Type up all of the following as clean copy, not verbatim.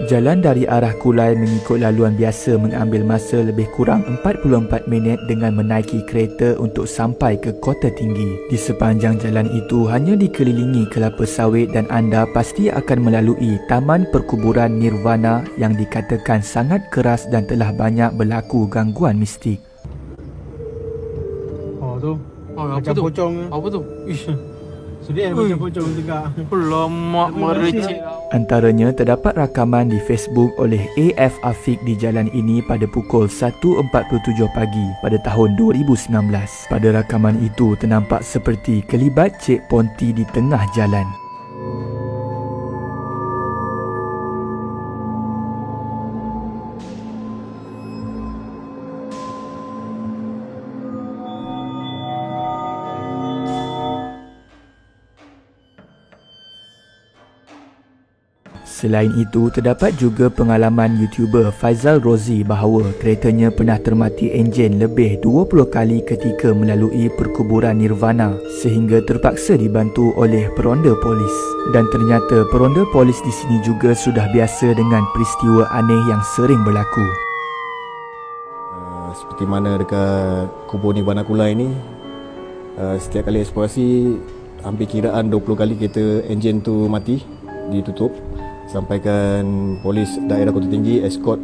Jalan dari arah Kulai mengikut laluan biasa mengambil masa lebih kurang 44 minit dengan menaiki kereta untuk sampai ke Kota Tinggi. Di sepanjang jalan itu hanya dikelilingi kelapa sawit dan anda pasti akan melalui Taman Perkuburan Nirvana yang dikatakan sangat keras dan telah banyak berlaku gangguan mistik. Oh tu, apa macam tu? pocong. Apa tu? Ish. Sedih macam pocong tegak. Lama mereceh. Antaranya terdapat rakaman di Facebook oleh AF Afiq di jalan ini pada pukul 1.47 pagi pada tahun 2019. Pada rakaman itu ternampak seperti kelibat Cik Ponti di tengah jalan. Selain itu, terdapat juga pengalaman YouTuber Faizal Rozi bahawa keretanya pernah termati enjin lebih 20 kali ketika melalui perkuburan Nirvana sehingga terpaksa dibantu oleh peronda polis. Dan ternyata peronda polis di sini juga sudah biasa dengan peristiwa aneh yang sering berlaku. Seperti mana dekat kubur Nirvana Kulai ni, setiap kali eksplorasi hampir kiraan 20 kali kereta enjin tu mati, ditutup. Sampaikan polis daerah Kota Tinggi escort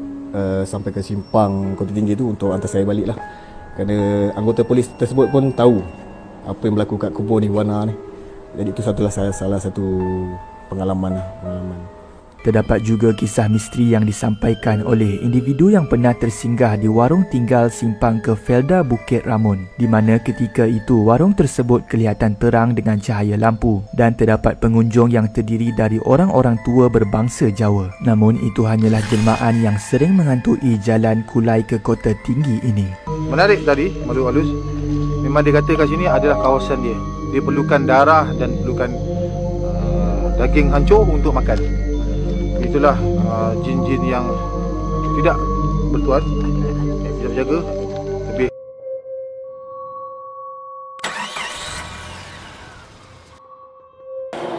sampai ke simpang Kota Tinggi tu untuk hantar saya balik lah. Kerana anggota polis tersebut pun tahu apa yang berlaku kat kubur Nirvana ni. Jadi itu salah satu pengalaman. Terdapat juga kisah misteri yang disampaikan oleh individu yang pernah tersinggah di warung tinggal simpang ke Felda Bukit Ramun, di mana ketika itu warung tersebut kelihatan terang dengan cahaya lampu dan terdapat pengunjung yang terdiri dari orang-orang tua berbangsa Jawa. Namun itu hanyalah jelmaan yang sering menghantui jalan Kulai ke Kota Tinggi ini. Menarik tadi, Makhluk Halus. Memang dia kata kat sini adalah kawasan dia. Dia perlukan darah dan perlukan daging hancur untuk makan. Itulah jin-jin yang tidak bertuan, tidak berjaga, lebih.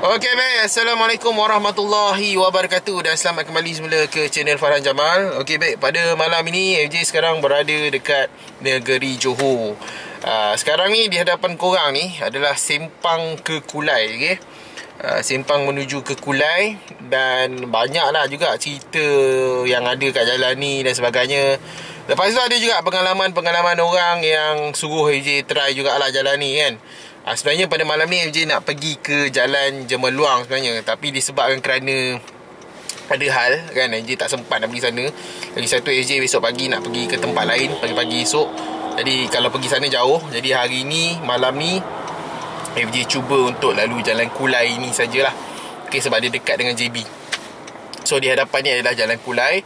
Okey baik, Assalamualaikum warahmatullahi wabarakatuh dan selamat kembali semula ke channel Farhan Jamal. Okey baik, pada malam ini FJ sekarang berada dekat negeri Johor. Sekarang ni di hadapan korang ni adalah sempang ke Kulai, okey. Sempang menuju ke Kulai dan banyaklah juga cerita yang ada kat jalan ni dan sebagainya. Lepas tu ada juga pengalaman-pengalaman orang yang suruh FJ try jugalah jalan ni kan. Sebenarnya pada malam ni FJ nak pergi ke jalan Jemeluang sebenarnya, tapi disebabkan kerana ada hal kan, FJ tak sempat nak pergi sana. Lagi satu, FJ besok pagi nak pergi ke tempat lain pagi-pagi esok. Jadi kalau pergi sana jauh, jadi hari ni malam ni FJ cuba untuk lalu jalan Kulai ni sajalah. Okay, sebab dia dekat dengan JB. So di hadapan ni adalah jalan Kulai,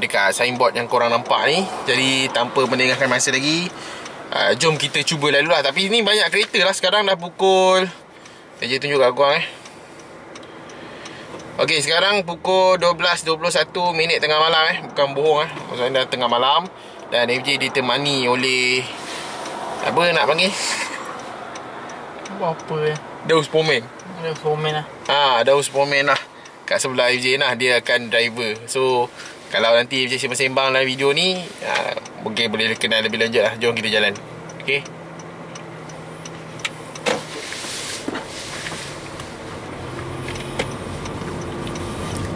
dekat signboard yang korang nampak ni. Jadi tanpa melengahkan masa lagi, jom kita cuba lalu lah. Tapi ni banyak kereta lah. Sekarang dah pukul, FJ tunjuk kat korang Okay, sekarang pukul 12.21 minit tengah malam Bukan bohong maksudnya dah tengah malam. Dan FJ ditemani oleh, apa nak panggil, Apa ya? Daus Pomen. Lah. Daus Pomen lah. Kat sebelah FJ lah, dia akan driver. So kalau nanti FJ sembang-sembang dalam video ni, mungkin boleh kenal lebih lanjut lah. Jom kita jalan. Okay.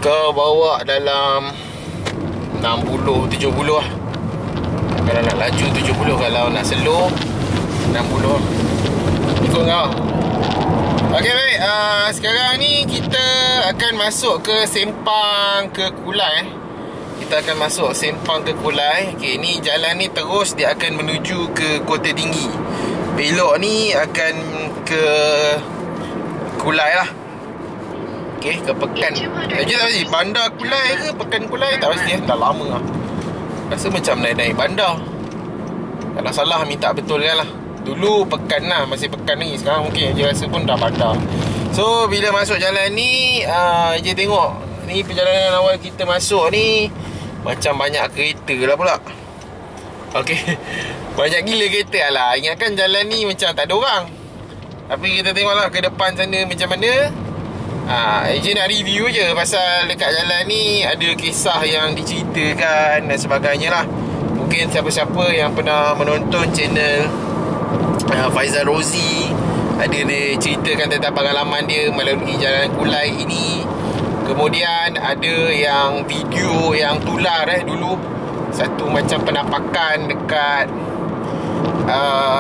Kau bawa dalam 60-70 lah. Kalau nak laju 70, kalau nak slow 60 lah. Ikut kau. Okey baik, sekarang ni kita akan masuk ke sempang ke Kulai. Kita akan masuk sempang ke Kulai. Okey, ni jalan ni terus dia akan menuju ke Kota Tinggi. Belok ni akan ke Kulai lah. Okey, ke Pekan. Tak pasti Bandar Kulai ke Pekan Kulai, tak pasti. Dah lama lah. Rasa macam naik bandar. Kalau salah minta betulkan lah. Dulu Pekan lah, masih Pekan ni. Sekarang mungkin je rasa pun dah bandar. So bila masuk jalan ni, je tengok ni perjalanan awal kita masuk ni macam banyak kereta lah pula. Okey, banyak gila kereta lah. Ingatkan jalan ni macam tak ada orang. Tapi kita tengoklah ke depan sana macam mana. Je nak review je pasal dekat jalan ni ada kisah yang diceritakan dan sebagainya lah. Mungkin siapa-siapa yang pernah menonton channel Faizal Rozi, ada dia ceritakan tentang pengalaman dia melalui jalan Kulai ini. Kemudian ada yang video yang tular dulu, satu macam penampakan dekat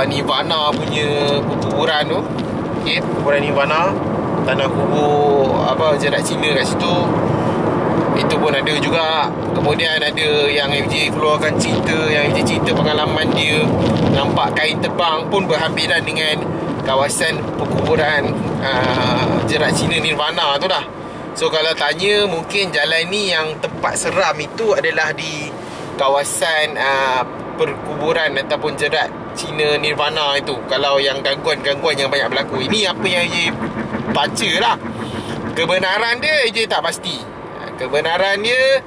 Nirvana punya kuburan tu. Okay, kuburan Nirvana, tanah kubur Jerat Cina kat situ. Itu pun ada juga. Kemudian ada yang FJ keluarkan cerita, yang FJ cerita pengalaman dia nampak kain terbang pun berhampiran dengan kawasan perkuburan Jerat Cina Nirvana tu dah. So kalau tanya, mungkin jalan ni yang tempat seram itu adalah di kawasan perkuburan ataupun Jerat Cina Nirvana itu. Kalau yang gangguan-gangguan yang banyak berlaku, ini apa yang AJ baca lah. Kebenaran dia AJ tak pasti. Kebenaran dia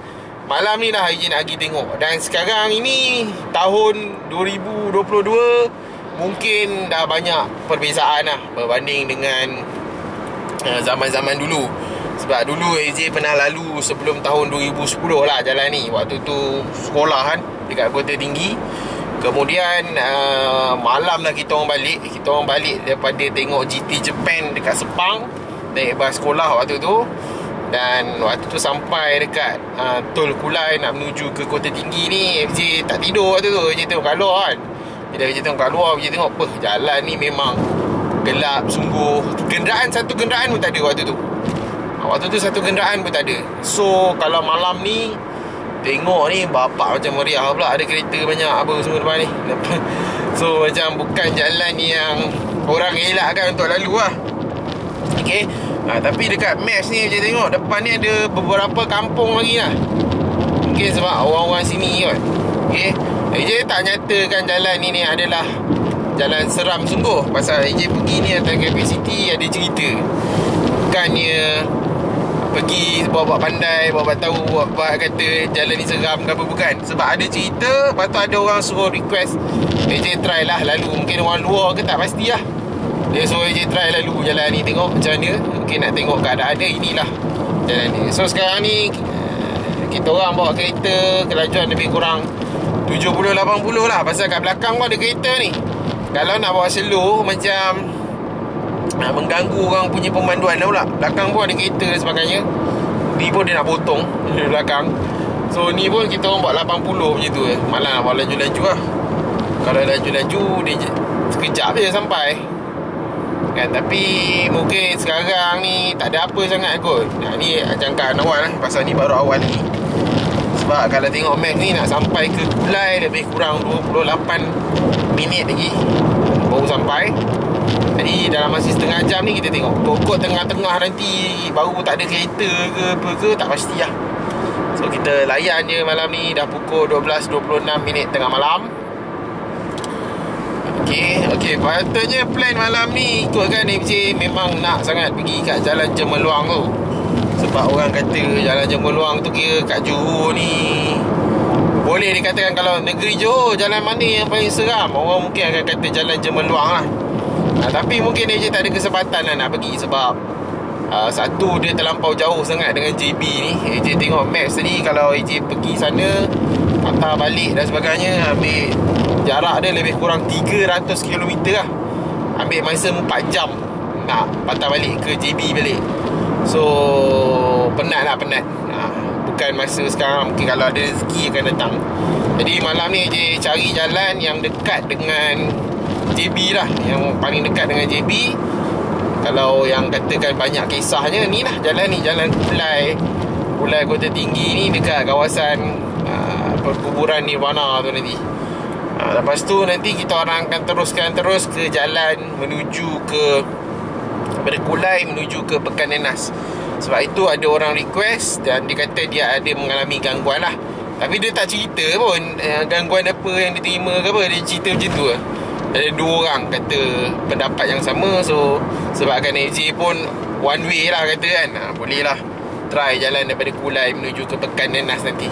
malam ni dah AJ nak pergi tengok. Dan sekarang ini tahun 2022, mungkin dah banyak perbezaan lah berbanding dengan zaman-zaman dulu. Sebab dulu AJ pernah lalu sebelum tahun 2010 lah jalan ni. Waktu tu sekolah kan dekat Kota Tinggi. Kemudian malam lah kita orang balik. Kita orang balik daripada tengok GT Japan dekat Sepang, naik bas sekolah waktu tu. Dan waktu tu sampai dekat Tol Kulai nak menuju ke Kota Tinggi ni, FJ tak tidur waktu tu. FJ tengok kat luar kan. Bila FJ tengok kat luar, FJ tengok jalan ni memang gelap sungguh. Satu kenderaan pun tak ada waktu tu. Waktu tu satu kenderaan pun tak ada. So kalau malam ni tengok ni, bapak macam meriah pula. Ada kereta banyak apa semua depan ni. So macam bukan jalan yang orang elakkan untuk lalu lah. Okay. Tapi dekat maps ni je tengok depan ni ada beberapa kampung lagi lah. Mungkin sebab orang-orang sini kot. Okay. AJ tak nyatakan jalan ni adalah jalan seram sungguh. Pasal AJ pergi ni atas kapasiti ada cerita. Bukannya pergi bawa pandai, bawa tahu, buat kata jalan ni seram ke apa, bukan. Sebab ada cerita, lepas tu ada orang suruh request AJ try lah lalu. Mungkin orang luar ke tak pasti lah. Dia suruh AJ try lalu jalan ni, tengok macam mana. Mungkin nak tengok keadaan dia, inilah jalan ni. So sekarang ni kita orang bawa kereta kelajuan lebih kurang 70-80 lah. Pasal kat belakang pun ada kereta ni. Kalau nak bawa slow macam mengganggu orang punya pemanduan lah pula. Belakang pun ada kereta dan sebagainya. Ni pun dia nak potong di belakang. So ni pun kita orang bawa 80 macam tu. Malah nak bawa laju-laju lah. Kalau laju-laju dia sekejap je sampai kan. Tapi mungkin sekarang ni tak ada apa sangat kot. Ni jangkaan awal lah. Pasal ni baru awal ni. Sebab kalau tengok map ni nak sampai ke Kulai lebih kurang 28 minit lagi baru sampai. Jadi dalam masa setengah jam ni kita tengok. Pokok tengah-tengah nanti baru tak ada kereta ke apa ke, tak pasti lah. So kita layan je malam ni. Dah pukul 12.26 minit tengah malam. Okay, patutnya plan malam ni ikutkan FJ memang nak sangat pergi kat Jalan Jemeluang tu. Sebab orang kata Jalan Jemeluang tu kira kat Johor ni, boleh dikatakan kalau negeri Johor, jalan mana yang paling seram, orang mungkin akan kata Jalan Jemeluang lah. Tapi mungkin FJ tak ada kesempatan lah nak pergi. Sebab satu, dia terlampau jauh sangat dengan JB ni. FJ tengok maps tadi, kalau FJ pergi sana patah balik dan sebagainya, ambil jarak dia lebih kurang 300 km lah. Ambil masa 4 jam nak patah balik ke JB balik. So penat. Bukan masa sekarang. Mungkin kalau ada rezeki akan datang. Jadi malam ni je cari jalan yang dekat dengan JB lah, yang paling dekat dengan JB. Kalau yang katakan banyak kisahnya, ni lah jalan ni, Jalan Kulai Kota Tinggi ni, dekat kawasan perkuburan Nirvana tu nanti. Lepas tu nanti kita orang akan teruskan ke jalan menuju ke, daripada Kulai menuju ke Pekan Nenas. Sebab itu ada orang request dan dia kata dia ada mengalami gangguan lah. Tapi dia tak cerita pun gangguan apa yang dia terima ke apa. Dia cerita macam tu lah. Ada 2 orang kata pendapat yang sama. So sebabkan AJ pun one way lah kata kan, boleh lah try jalan daripada Kulai menuju ke Pekan Nenas nanti.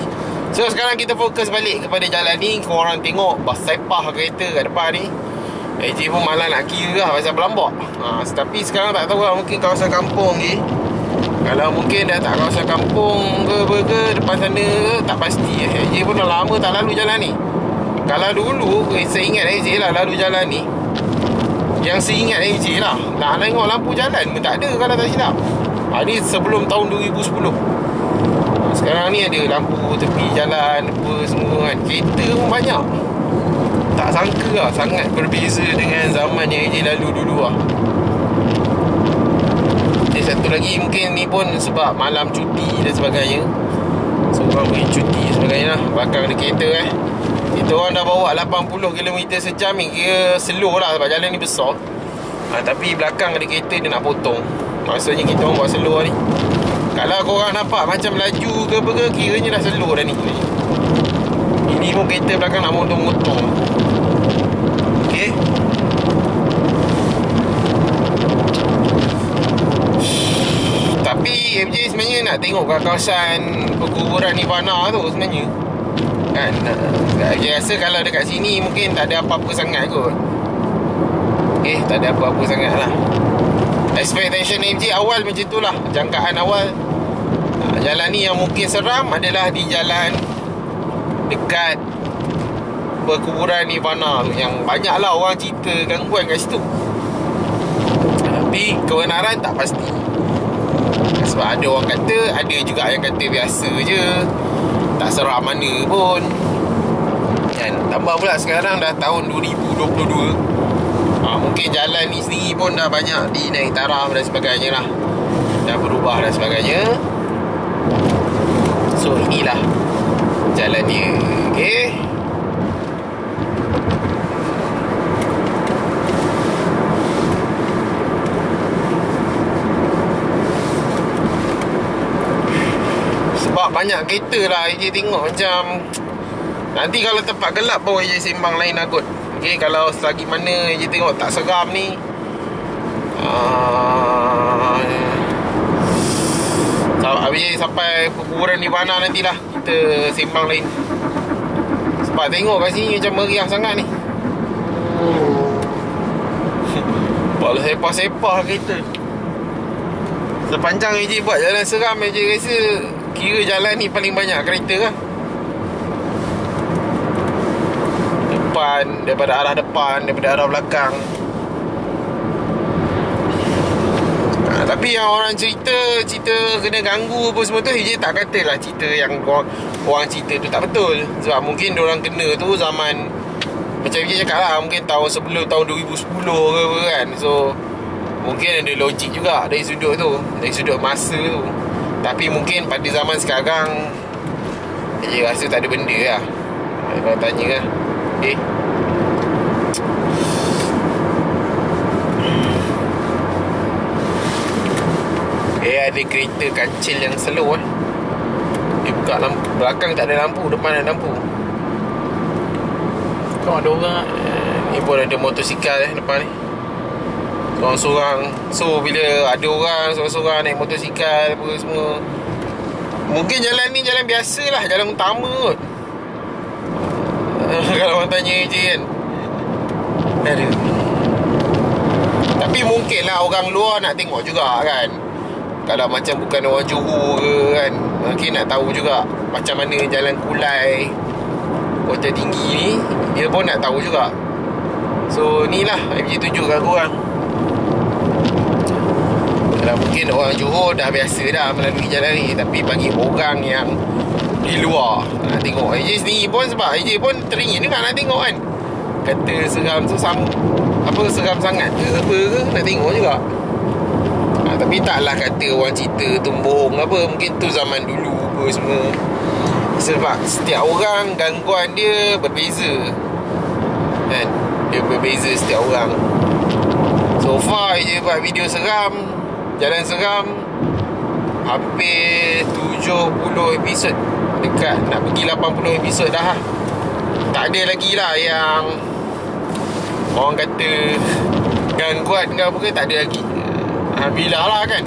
So sekarang kita fokus balik kepada jalan ni. Korang tengok bas sepah kereta kat depan ni. AJ pun malah nak kira lah pasal berlambak. Tapi sekarang tak tahu lah, mungkin kawasan kampung je. Kalau mungkin dah tak kawasan kampung ke depan sana ke, tak pasti. AJ pun dah lama tak lalu jalan ni. Kalau dulu saya ingat AJ lah lalu jalan ni, yang saya ingat AJ lah, nak tengok lampu jalan pun tak ada kalau tak silap. Ni sebelum tahun 2010. Sekarang ni ada lampu tepi jalan apa semua kan. Kereta pun banyak. Tak sangka lah, sangat berbeza dengan zaman yang AJ lalu dulu lah. Satu lagi mungkin ni pun sebab malam cuti dan sebagainya. So orang pergi cuti dan sebagainya lah. Belakang ada kereta kita orang dah bawa 80 km sejam ni, kira slow lah sebab jalan ni besar. Tapi belakang ada kereta dia nak potong. Maksudnya kita orang buat slow ni. Kalau korang nampak macam laju ke apa ke, kiranya dah slow dah ni. Ini pun kereta belakang nak motong-motong. Okay. Tapi MJ sebenarnya nak tengok kat kawasan perkuburan Nirvana tu sebenarnya kan. Saya rasa kalau dekat sini mungkin tak ada apa-apa sangat kot. Tak ada apa-apa sangat lah. Expectation MJ awal macam tu lah. Jangkaan awal jalan ni yang mungkin seram adalah di jalan dekat perkuburan Nirvana tu, yang banyak lah orang cerita gangguan kat situ. Tapi kebenaran tak pasti. Sebab ada orang kata, ada juga yang kata biasa je, tak seram mana pun kan. Tambah pula sekarang dah tahun 2022. Mungkin jalan ni sendiri pun dah banyak dinaik taraf dan sebagainya lah, dah berubah dan sebagainya. So inilah jalan dia. Okay. Sebab banyak kereta lah, AJ tengok macam nanti kalau tempat gelap baru AJ sembang lain lah kot. Okay, kalau selagi mana AJ tengok tak seram ni, AJ sampai perkuburan Nirvana nantilah kita sembang lain. Sebab tengok kat sini macam meriah sangat ni. Kalau sepah-sepah kereta. Sepanjang AJ buat jalan seram, AJ rasa kira jalan ni paling banyak kereta lah. Depan, daripada arah depan, daripada arah belakang. Tapi yang orang cerita kena ganggu apa semua tu, AJ tak katalah cerita yang orang cerita tu tak betul. Sebab mungkin diorang kena tu zaman, macam AJ cakap lah, mungkin tahun sebelum tahun 2010 ke apa kan. So mungkin ada logik juga dari sudut tu, dari sudut masa tu. Tapi mungkin pada zaman sekarang AJ rasa tak ada benda lah. Kalau tanya lah. Ada kereta kancil yang slow dia buka lampu, belakang tak ada lampu, depan ada lampu. Kau ada orang ni pun ada motosikal depan ni, sorang-sorang. So bila ada orang sorang-sorang naik motosikal apa semua, mungkin jalan ni jalan biasa lah, jalan utama kot. Kalau orang tanya je kan, ada. Tapi mungkin lah orang luar nak tengok juga kan. Kalau macam bukan orang Johor ke kan, mungkin nak tahu juga macam mana jalan Kulai, Kota Tinggi ni, dia pun nak tahu juga. So ni lah MJ tunjuk kat korang. Kalau mungkin orang Johor dah biasa dah melalui jalan ni, tapi bagi orang yang di luar nak tengok, AJ sendiri pun, sebab AJ pun teringin juga nak tengok kan. Kata seram tu seram sangat ke apa ke, nak tengok juga. Tapi taklah kata orang cerita tu bohong apa. Mungkin tu zaman dulu apa semua. Sebab setiap orang gangguan dia berbeza kan. Dia berbeza setiap orang. So far je buat video seram, jalan seram, hampir 70 episod, dekat nak pergi 80 episod dah. Tak ada lagi lah yang orang kata gangguan ke apa ke, tak ada lagi. Alhamdulillah lah kan.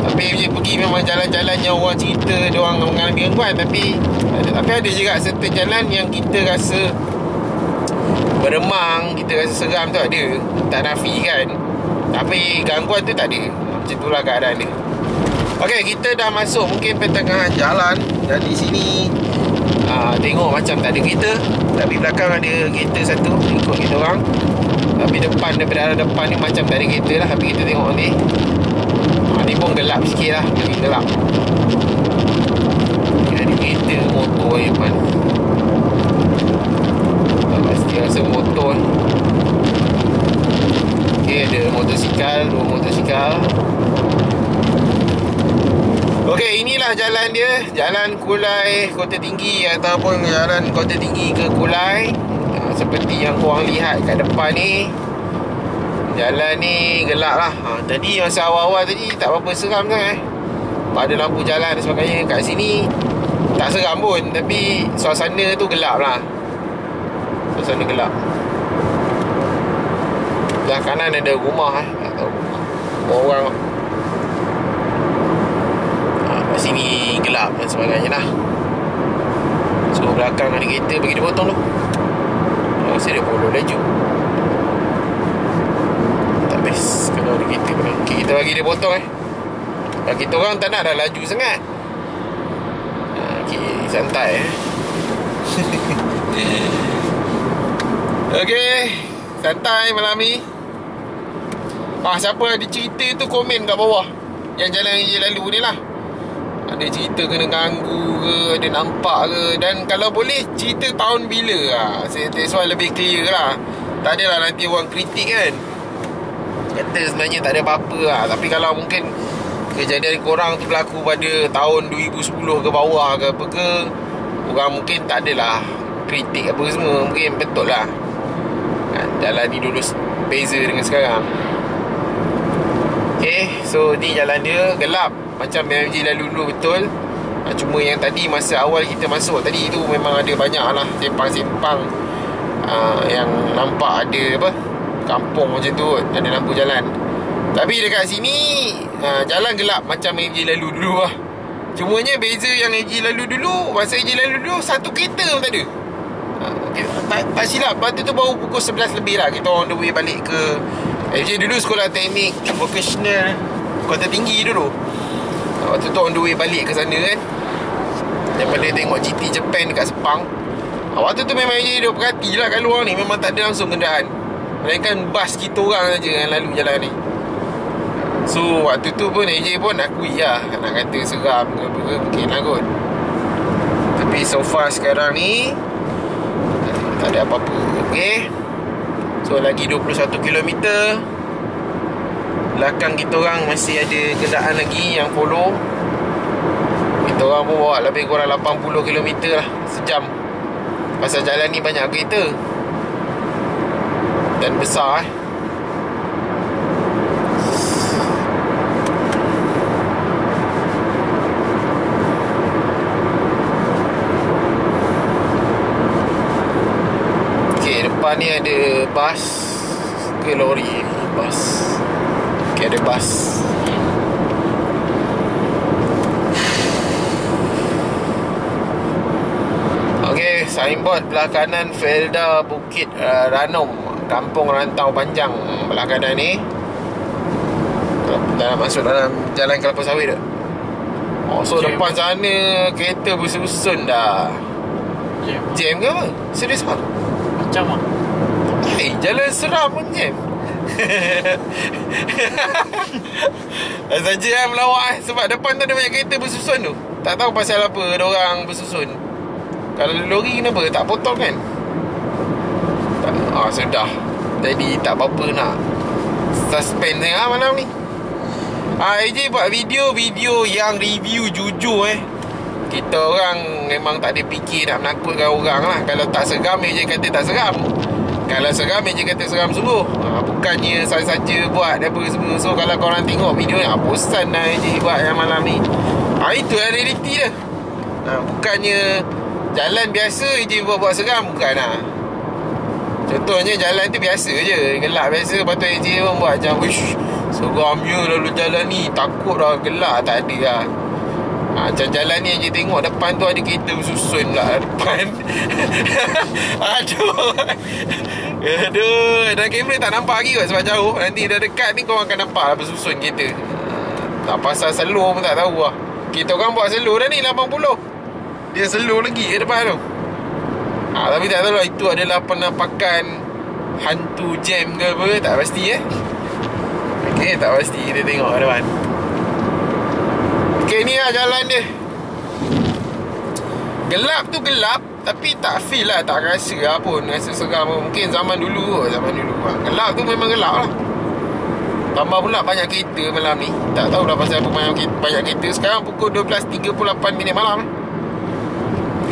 Tapi je pergi memang jalan-jalan yang orang cerita diorang mengalami gangguan, tapi ada juga certain jalan yang kita rasa beremang, kita rasa seram tu ada. Tak nafikan, tapi gangguan tu tak ada. Macam itulah keadaan dia. Okey, kita dah masuk mungkin pertengahan jalan. Dan di sini tengok macam tak ada kereta, tapi belakang ada kereta satu ikut kita orang. Tapi depan, daripada arah depan ni macam tak ada kereta lah. Tapi kita tengok ni, ni pun gelap sikit lah, lagi gelap. Ada kereta, motor di depan. Tak pasti rasa motor. Okay, ada motosikal, 2 motosikal. Okey, inilah jalan dia. Jalan Kulai Kota Tinggi ataupun jalan Kota Tinggi ke Kulai. Seperti yang korang lihat kat depan ni, jalan ni gelap lah. Tadi masa awal-awal tadi tak apa-apa seram sangat. Ada lampu jalan dan sebagainya. Kat sini tak seram pun, tapi suasana tu gelap lah. Suasana gelap. Belah kanan ada rumah tak tahu orang. Kat sini gelap dan sebagainya lah. So belakang ada kereta, bagi dia potong tu. Rasa dia follow laju. Tak best kalau ada kereta. Okay, kita bagi dia potong kita orang tak nak dah laju sangat. Okay, santai Okay, santai malam ni. Siapa ada cerita tu komen kat bawah, yang jalan je lalu ni lah. Ada cerita kena ganggu ke, ada nampak ke, dan kalau boleh cerita tahun bila lah. That's why lebih clear lah. Tak adalah nanti orang kritik kan, kata sebenarnya tak ada apa-apa lah. Tapi kalau mungkin kejadian korang tu berlaku pada tahun 2010 ke bawah ke apa ke, orang mungkin tak adalah kritik apa semua. Mungkin betul lah jalan ni dulu beza dengan sekarang. Okay, so ni jalan dia gelap macam MJ lalu dulu betul. Cuma yang tadi masa awal kita masuk tadi tu memang ada banyak lah simpang-simpang yang nampak ada apa, kampung macam tu, ada lampu jalan. Tapi dekat sini jalan gelap macam MJ lalu dulu lah. Cumanya beza yang MJ lalu dulu, masa MJ lalu dulu satu kereta pun tak ada. Tak silap, waktu tu baru pukul 11 lebih lah kita on the way balik ke MJ dulu, Sekolah Teknik Vocational Kota Tinggi dulu. Waktu tu on the way balik ke sana kan, daripada tengok GT Japan dekat Sepang. Waktu tu memang MJ duduk perhati lah kat luar ni, memang tak ada langsung kenderaan, melainkan bas kita orang saja yang lalu jalan ni. So waktu tu pun AJ pun akui lah, nak kata seram ke apa ke mungkin lah kot. Tapi so far sekarang ni tak ada apa-apa. Okay, so lagi 21 km. Belakang kita orang masih ada kenderaan lagi yang follow. Kita orang pun bawa lebih kurang 80 km lah sejam. Pasal jalan ni banyak kereta dan besar Depan ni ada bas ke lori? Bas. Okay, ada bas. Okay, signboard belah kanan Felda Bukit Ranom, Kampung Rantau Panjang. Belah kanan ni dah masuk dalam Jalan Kelapa Sawit dah. So depan sana kereta bersusun dah. Jam ke apa? Serius apa? Macam lah. Jalan seram pun jam. Saja lah melawak sebab depan tu ada banyak kereta bersusun tu. Tak tahu pasal apa diorang bersusun. Kalau lori kenapa tak potong kan? Sudah. Jadi tak apa-apa nak suspend tengah malam ni. AJ buat video yang review jujur Kita orang memang tak ada fikir nak menakutkan orang lah. Kalau tak seram AJ kata tak seram. Kalau seram je kata seram sungguh. Bukannya saja buat apa semua. So kalau korang tengok video ni, bosan lah je buat yang malam ni. Itu lah realiti dia. Bukannya jalan biasa je buat seram. Bukan lah. Contohnya jalan tu biasa je, gelap biasa. Lepas tu AJ pun buat macam, wish, seramnya lalu jalan ni, takut lah gelap. Tak ada lah. Macam jalan ni AJ tengok depan tu ada kereta bersusun pula depan. Aduh. Dan kamera tak nampak lagi kot sebab jauh. Nanti dah dekat ni korang akan nampak lah bersusun kereta. Tak pasal slow pun tak tahu lah. Kita orang buat slow dah ni 80. Dia slow lagi ke depan tu. Tapi tak tahu lah itu adalah penampakan hantu jam ke apa. Tak pasti Okay, tak pasti. Kita tengok ke depan. Okay, ni lah jalan dia. Gelap tu gelap, tapi tak feel lah, tak rasa lah pun. Rasa seram pun. Mungkin zaman dulu kot. Gelap tu memang gelap lah. Tambah pula banyak kereta malam ni. Tak tahulah pasal apa banyak kereta. Sekarang pukul 12.38 malam.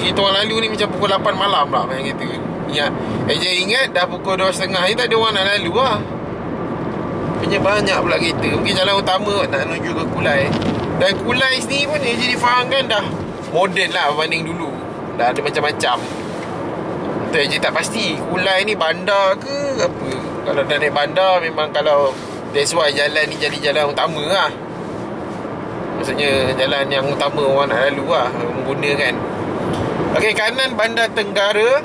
Kita orang lalu ni macam pukul 8 malam lah banyak kereta. Ingat dah pukul 2.30 ni tak ada orang nak lalu lah. Banyak pula kereta. Mungkin jalan utama nak menuju ke Kulai. Dan Kulai sini pun jadi difahamkan dah moden lah berbanding dulu. Dah ada macam-macam. Tu je tak pasti Kulai ni bandar ke apa. Kalau dah naik bandar, memang kalau that's why jalan ni jadi jalan utama lah. Maksudnya jalan yang utama orang nak lalu lah, menggunakan. Okey, kanan Bandar Tenggara,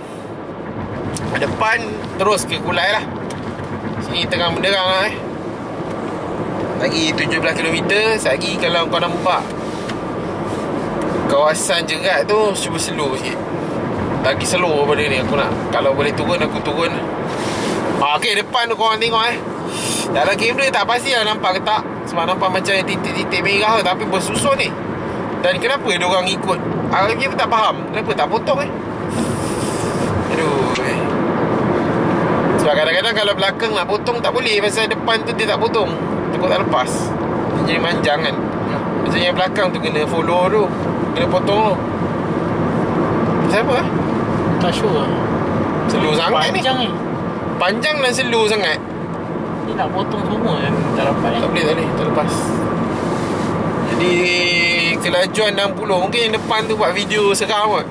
depan terus ke Kulai lah. Sini tengah menderang lah Lagi 17 km. Lagi kalau kau nampak kawasan Jerat tu, cuba slow sikit. Lagi slow pada ni aku nak. Kalau boleh turun, aku turun. Okey, depan tu korang tengok dalam kamera tak pasti lah nampak ke tak. Sebab nampak macam titik-titik merah tapi bersusun ni. Dan kenapa diorang ikut? Aku pun tak faham. Kenapa tak potong Aduh Sebab kadang-kadang kalau belakang nak potong tak boleh. Pasal depan tu dia tak potong. Takut tak lepas. Dia jadi manjang kan. Macam yang belakang tu kena follow tu, kena potong tu. Pasal apa Tak sure lah. Slow sangat ni. Panjang ni. Panjang dan slow sangat. Ni nak potong semua kan. Tak dapat Tak boleh, tak lepas. Jadi kelajuan 60. Mungkin yang depan tu buat video seram kot.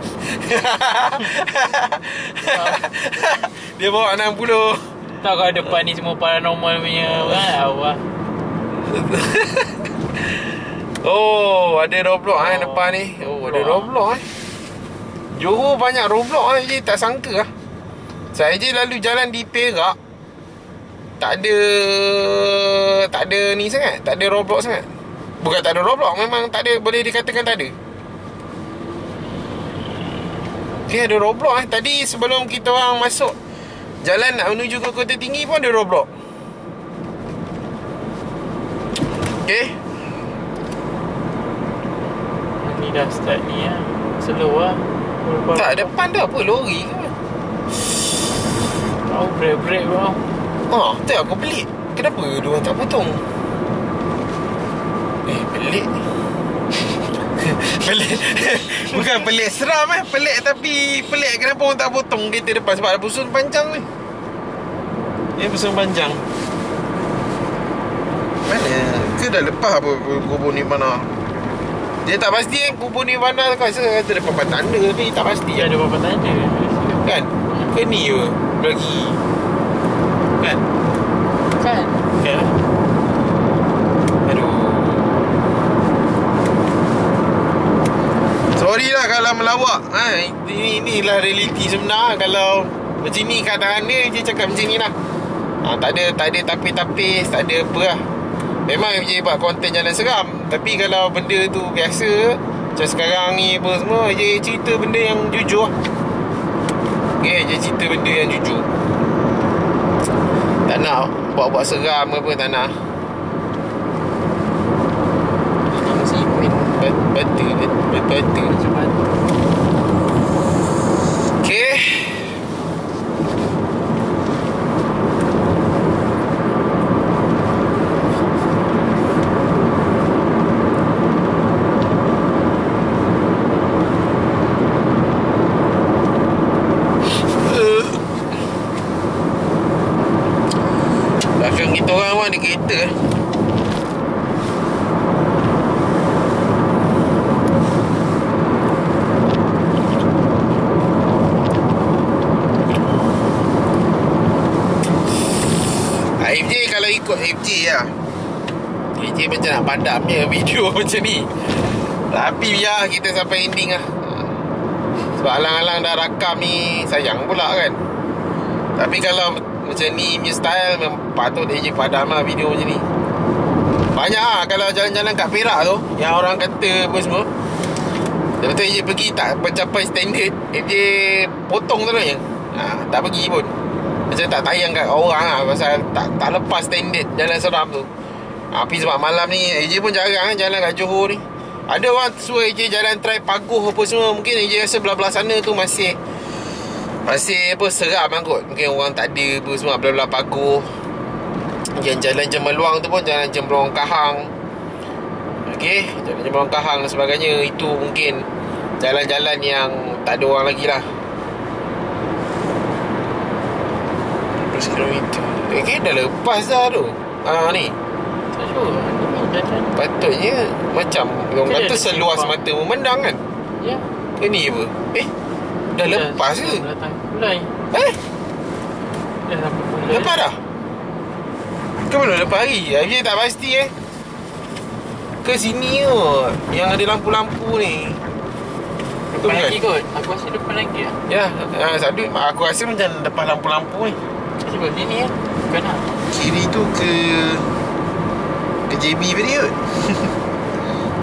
Dia bawa 60. Tak, kalau depan ni semua paranormal punya kan. Awak. Oh, ada roadblock depan ni. Oh, ada roadblock Johor banyak roadblock je, tak sangka lah. Saya je lalu jalan di Perak, tak ada ni sangat, tak ada roadblock sangat. Bukan tak ada roadblock, memang tak ada, boleh dikatakan tak ada. Okay, ada roadblock Tadi sebelum kita orang masuk jalan nak menuju ke Kota Tinggi pun ada roadblock. Okay, Ni dah start ni lah. Slow lah. tak, depan tu apa, lori ke? Tahu break bro. Tu aku pelik. Kenapa diorang tak potong? Pelik. Pelik. Bukan pelik seram pelik, tapi pelik kenapa orang tak potong kereta depan. Sebab ada busun panjang ni. Dia busun panjang. Mana? Ke dah lepas apa kubur ni mana? Dia tak pasti kubur ni mana. Kata depan tanda ni tak pasti. Dia ada berapa tanda kan? Ke ni je lagi. Kan? Kan? Aduh. Sorry lah kalau melawak. Inilah realiti sebenar. Kalau macam ni keadaan dia cakap macam ni lah. Tak ada tapis-tapis, tak ada apa lah. Memang je buat konten jalan seram. Tapi kalau benda tu biasa, macam sekarang ni apa semua, je cerita benda yang jujur. Okay, je cerita benda yang jujur. Tak nak buat-buat seram apa, tak nak. Betul. Okay. ikut FJ lah. FJ macam nak padamnya video macam ni. Tapi biar kita sampai ending lah. Sebab alang-alang dah rakam ni, sayang pula kan. Tapi kalau macam ni punya style, memang patut AJ padam lah video macam ni. Banyak lah kalau jalan-jalan kat Perak tu, yang orang kata apa semua, lepas tu AJ pergi tak mencapai standard, AJ potong tu lah. Tak pergi pun. Macam tak tayang kat orang lah, pasal tak lepas standard jalan seram tu. Tapi sebab malam ni AJ pun jarang jalan kat Johor ni. Ada orang suruh AJ jalan try Paguh apa semua. Mungkin AJ rasa belah-belah sana tu masih apa seram lah kot. Mungkin orang tak ada apa semua belah-belah Paguh. Yang jalan Jemeluang tu pun jalan Jemberong Kahang. Okey, jalan Jemberong Kahang dan sebagainya. Itu mungkin jalan-jalan yang tak ada orang lagi lah. 12 km. Okay, dah lepas dah tu. Ni Tak sure. Jalan. patutnya macam orang kata seluas mata memandang kan. Ya. Ke ni apa? Dah lepas ke? Datang mulai. Dah sampai mulai. Lepas dah? Ke belum lepas hari? Dia tak pasti ke sini kot, yang ada lampu-lampu ni. Depan lagi kot. Aku rasa depan lagi lah. Ya, satu aku rasa macam depan lampu-lampu ni. Sebab sini ya. Bukan lah. Kiri tu ke JB tadi kot.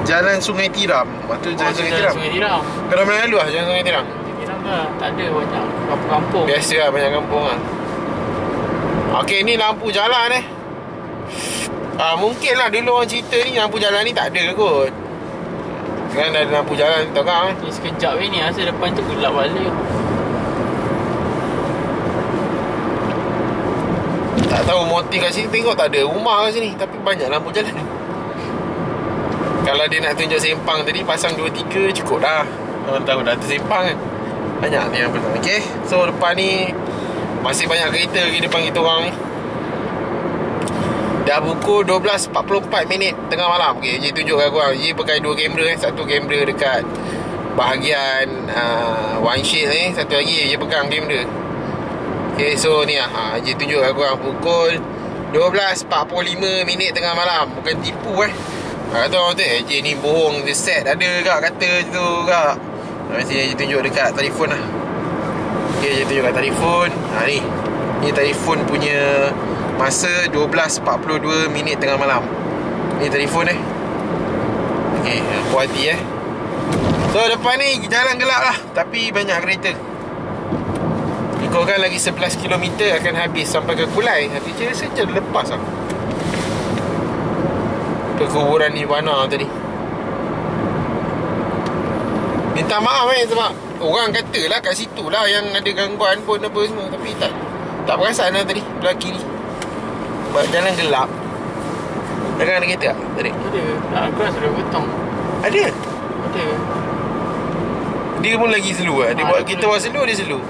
Jalan Sungai Tiram. Lepas tu jalan Sungai Tiram. Sungai Tiram. Kau dah pernah lalu lah jalan Sungai Tiram? Sungai Tiram dah. Tak ada banyak kampung-kampung. Biasa lah, banyak kampung lah. Okey, ni lampu jalan mungkin lah dulu orang cerita ni lampu jalan ni tak ada kot. Sekarang dah ada lampu jalan tengah Ni sekejap ni rasa depan tu gelap balik. Tak tahu motif kat sini. Tengok tak ada rumah kat sini, tapi banyak lampu jalan. Kalau dia nak tunjuk sempang tadi, pasang 2-3 cukup dah. Orang tahu dah tersempang kan. Banyak ni yang benar. Okay, so depan ni masih banyak kereta di depan kita orang ni. Dah pukul 12.44 tengah malam. Okay, Ji tunjuk kat korang. Ji pakai 2 kamera Satu kamera dekat bahagian windshield ni, satu lagi Ji pegang kamera. Okay, so ni lah Ji tunjuk kat korang. Pukul 12.45 tengah malam. Bukan tipu kata orang tu Ji ni bohong. Dia set ada kak kata tu kak. Nanti Ji tunjuk dekat telefon lah. Okay, Ji tunjuk kat telefon. Ni telefon punya masa 12.42 tengah malam. Ni telefon Okay, puas hati So depan ni jalan gelap lah, tapi banyak kereta. Ikutkan lagi 11 km akan habis sampai ke Kulai. Tapi saya rasa macam lepas lah ke kuburan Nirvana tadi. Minta maaf sebab orang kata lah kat situ lah yang ada gangguan pun apa semua. Tapi tak perasan lah tadi belah kiri. Sebab jalan gelap. Jangan ada kereta tak tadi? Ada. Aku rasa dah potong. Ada? Ada. Dia pun lagi slow lah. Dia buat kita buat slow, dia slow.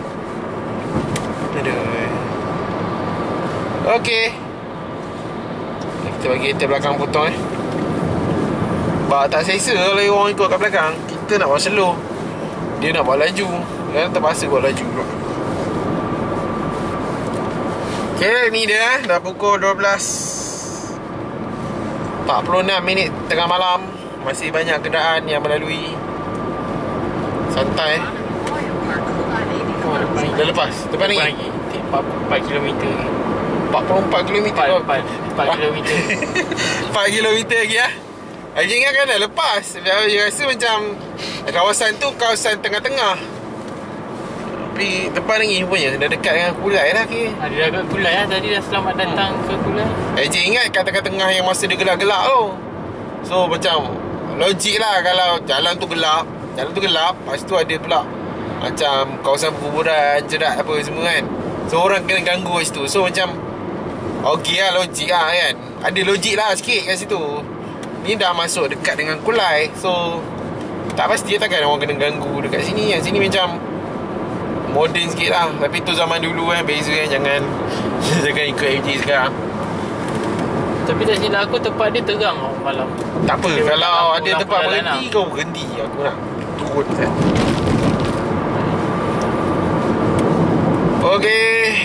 Aduh. Okay, kita bagi kereta belakang potong Sebab tak selesa kalau orang ikut kat belakang. Kita nak buat slow, dia nak buat laju. Kan terpaksa buat laju pula. Okay, ni dia dah pukul 12.46 tengah malam. Masih banyak kenderaan yang melalui. Santai dah lepas. Depan lagi 4 km 44 km 4 km 4 km lagi Haji ingat kan dah lepas. Dia rasa macam kawasan tu kawasan tengah-tengah. Tapi depan lagi rupanya dah dekat dengan Kulai dah ke. Ada dah kat Kulai lah. Tadi dah selamat datang ke Kulai. Haji ingat kat tengah-tengah yang masa dia gelap-gelap tu. So macam logik lah kalau jalan tu gelap. Lepas tu ada pula macam kawasan perkuburan, jerat apa semua kan. So orang kena ganggu kat situ. So macam okey lah, logik lah kan. Ada logik lah sikit kat situ. Ni dah masuk dekat dengan Kulai. So tak pasti takkan orang kena ganggu dekat sini. Yang sini macam modern sikit lah. Tapi tu zaman dulu beza Jangan ikut FJ sekarang. Tapi tak silap aku tempat dia terang malam. Tak apa, dia kalau ada lampu tempat jalan berhenti kau berhenti. Aku nak turun kan. Okay,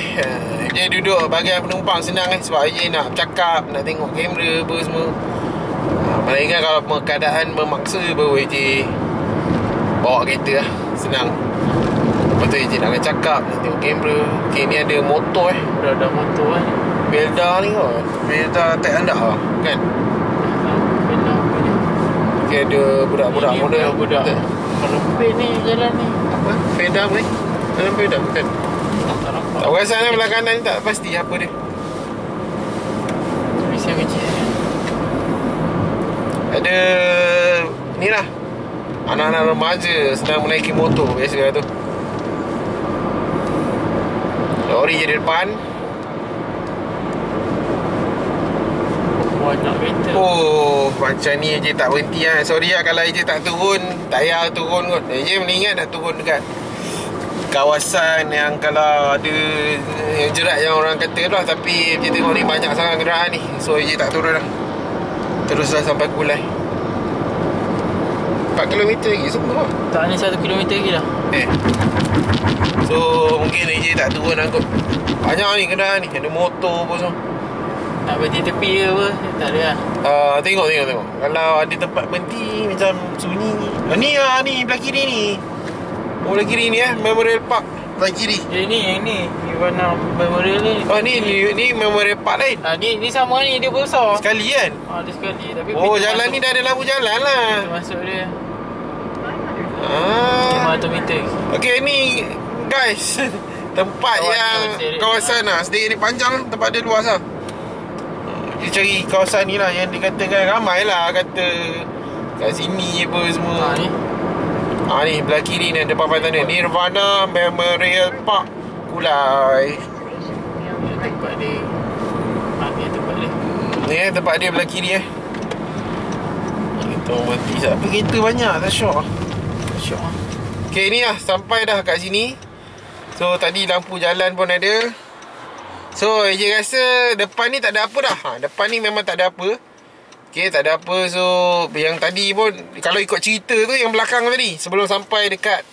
jadi duduk bahagian penumpang senang kan. Sebab AJ nak bercakap, nak tengok kamera apa semua. Melainkan kalau keadaan memaksa baru AJ bawa kereta lah, senang. Lepas tu AJ nak cakap, nak tengok kamera. Okay, ni ada motor Dah ada motor kan. Belda ni kot. Belda tak anda lah kan. Benda apa ni? Okay, ada budak-budak Ini model. budak merempit ni jalan ni. Apa? Belda apa ni? Dalam Belda bukan? Tak nampak. Tak perasan lah belah kanan ni, tak pasti apa dia. Tulisan kecil. Ada ni lah, anak-anak remaja sedang menaiki motor. Biasa lah tu. Lori je di depan. Banyak kereta. Oh, macam ni je tak berhenti lah. Sorry lah kalau je tak turun. Tak payah turun kot. Je mendingan nak turun dekat kawasan yang kalau ada yang jerat yang orang kata tu lah. Tapi je tengok ni banyak sangat kenderaan ni. So je tak turun lah. Teruslah sampai Kulai. 4 km lagi semua lah. Tak ni 1 kilometer lagi dah. So mungkin AJ tak turun lah kot. Banyak ni kenderaan ni. Ada motor pun semua. Nak berhenti tepi ke apa? Tak ada lah. Tengok. Kalau ada tempat berhenti macam sunyi ni. Ni belah kiri ni. Oh, belah kiri ni Memorial Park. Belah kiri. Yang ni Ivana Memorial ni. Oh, ni Memorial Park lain. Ni sama ni, dia besar. Sekali kan? Ada sekali. Tapi Oh, pintu jalan masuk, ni dah ada lampu jalan lah. pintu masuk dia Ah. 500 meter. Okay, ni guys. Tempat Kawasan yang sedikit. kawasan lah. Sedikit ni panjang. Tempat dia luas lah. Dia cari kawasan ni lah yang dikatakan ramai lah kata kat sini apa semua. Ni Ni belah kiri ni depan tanda Nirvana Memorial Park Kulai. Ni tempat dia. Ni tempat dia. Ni tempat dia belah kiri Kita berhenti sekejap. Tapi kereta banyak tak syok lah. Syok lah. Okay, ni lah sampai dah kat sini. So tadi lampu jalan pun ada. So AJ rasa depan ni tak ada apa dah. Depan ni memang tak ada apa. Okay, tak ada apa. So yang tadi pun kalau ikut cerita tu yang belakang tadi, sebelum sampai dekat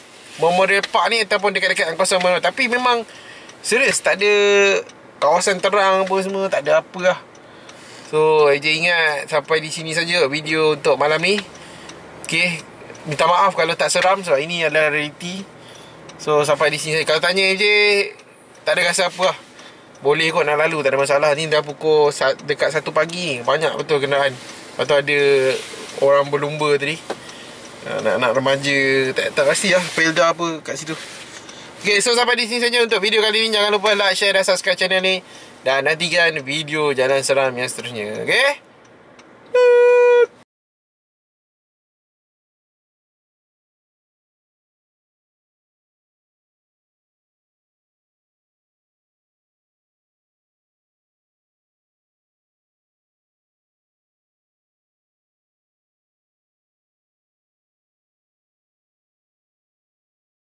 Memorial Park ni ataupun dekat-dekat kawasan Memorial, tapi memang serius tak ada kawasan terang apa semua, tak ada apa lah. So AJ ingat sampai di sini saja video untuk malam ni. Okay, minta maaf kalau tak seram sebab ini adalah realiti. So sampai di sini saja. Kalau tanya AJ, tak ada rasa apa lah. Boleh kot nak lalu, tak ada masalah. Ni dah pukul dekat 1 pagi. Banyak betul kenderaan. Lepas tu ada orang berlumba tadi, anak-anak remaja. Tak pasti lah Pelda apa kat situ. Okay, so sampai di sini saja untuk video kali ni. Jangan lupa like, share dan subscribe channel ni. Dan nantikan video jalan seram yang seterusnya. Okay.